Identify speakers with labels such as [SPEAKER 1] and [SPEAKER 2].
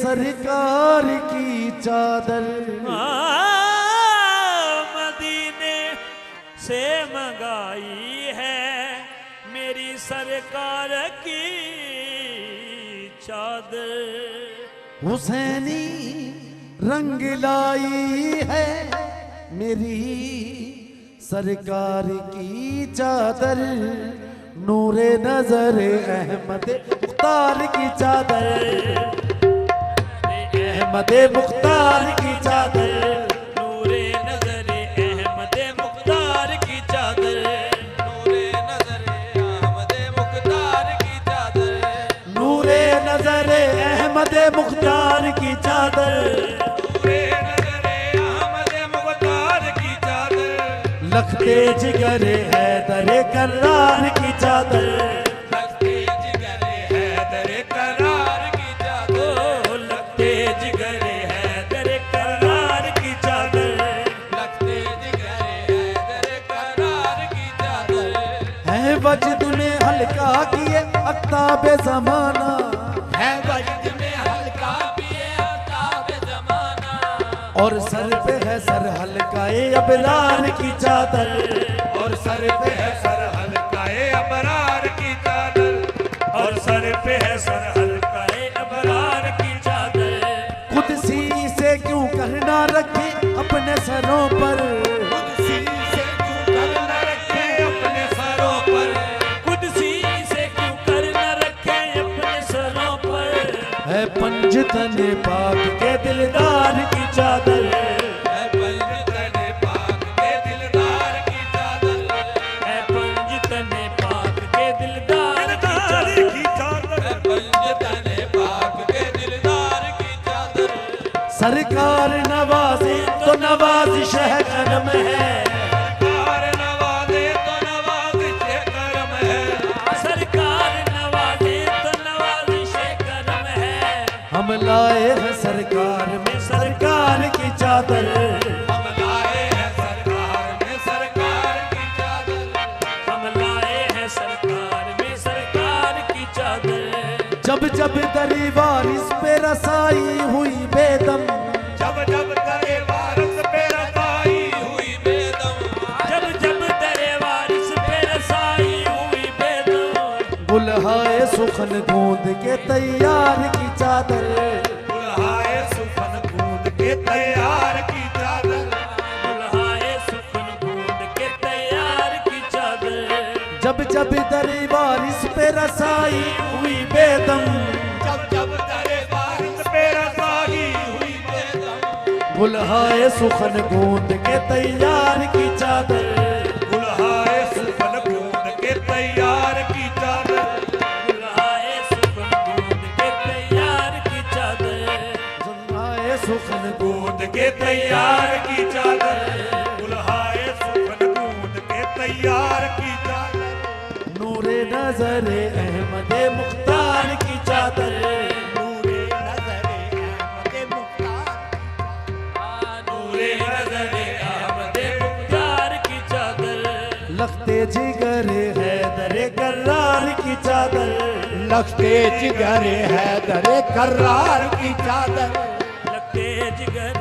[SPEAKER 1] सरकार की चादर
[SPEAKER 2] मदीने से मंगाई है मेरी सरकार की चादर।
[SPEAKER 1] हुसैनी रंग लाई है मेरी सरकार की चादर, नूरे नजर अहमद मुख्तार की चादर, अहमद मुख्तार की चादर,
[SPEAKER 2] नूरे नजर अहमद मुख्तार की चादर,
[SPEAKER 3] नूरे नजर अहमद मुख्तार की चादर,
[SPEAKER 1] नूरे नजर अहमद मुख्तार की चादर,
[SPEAKER 3] नूरे नजर अहमद मुख्तार की चादर,
[SPEAKER 1] लखते जिगर हैदर करार की चादर,
[SPEAKER 3] लगते जिगर हैदर करार की चादर,
[SPEAKER 2] लगते जिगर हैदर करार की चादर,
[SPEAKER 3] लगते जिगर हैदर करार की चादर,
[SPEAKER 1] है वजद में हल्का किए अख्ताब जमाना,
[SPEAKER 3] है वजद में हल्का पिए आताब जमाना,
[SPEAKER 1] और सर पे है सर हल्काए अबरार की चादर,
[SPEAKER 3] और सर पे है सर हल्काए अबरार की चादर,
[SPEAKER 2] और सर पे है सर हल्काए अबरार की चादर,
[SPEAKER 1] कुदसी से क्यों कहना रखे अपने सरों पर,
[SPEAKER 3] कुदसी से क्यों कर न रखे अपने सरों पर,
[SPEAKER 2] कुदसी से क्यों कर न रखे अपने सरों पर,
[SPEAKER 1] है पंजतन पाक के दिलदार की चादर,
[SPEAKER 3] है पंजतन पाक के दिलदार की चादर,
[SPEAKER 2] है पंजतन पाक के दिलदार की चादर,
[SPEAKER 3] है पंजतन पाक के दिलदार की चादर,
[SPEAKER 1] सरकार नवाजे तो नवाजिश है करम है,
[SPEAKER 3] सरकार नवाजे तो नवाजिश करम है,
[SPEAKER 2] सरकार नवाजे तो नवाजिश करम है,
[SPEAKER 1] हम लाए हैं सरकार में सरकार की चादर,
[SPEAKER 3] हम लाए हैं सरकार में सरकार की चादर,
[SPEAKER 2] हम लाए हैं सरकार में सरकार की चादर,
[SPEAKER 1] जब जब दरबार इस पे रसाई हुई बेदम,
[SPEAKER 3] जब जब करे वारस पे रसाई हुई बेदम,
[SPEAKER 2] जब जब तेरे वारिस पे रसाई हुई बेदम,
[SPEAKER 1] बुल्हाए सुखन गूंद के तैयार की चादर,
[SPEAKER 3] दुल्हाए सुखन कूद के तैयार की चादर,
[SPEAKER 2] दुल्हाए सुखन बूंद के तैयार की चादर,
[SPEAKER 1] जब जब दरबार इस पे रसाई हुई बेदम,
[SPEAKER 3] जब जब करे वारस पे रसाई हुई बेदम,
[SPEAKER 1] बुल्हाए सुखन गूंद के तैयार की चादर,
[SPEAKER 3] दुल्हाए सुखन कूद के तैयार की चादर,
[SPEAKER 2] दुल्हाए सुखन बूंद के तैयार की चादर,
[SPEAKER 1] बुल्हाए सुखन
[SPEAKER 3] कूद के तैयार की चादर, दुल्हाए सुखन कूद के तैयार की चादर,
[SPEAKER 1] नूरे नजर अहमद मुख्तार की चादर,
[SPEAKER 3] नूरे नजर अहमद मुख्तार,
[SPEAKER 2] नूरे नजर अहमद मुख्तार की चादर,
[SPEAKER 1] लखते जिगर हैदर करार की चादर,
[SPEAKER 3] लगते जिगर हैदर करार की चादर,
[SPEAKER 2] लगते जिगर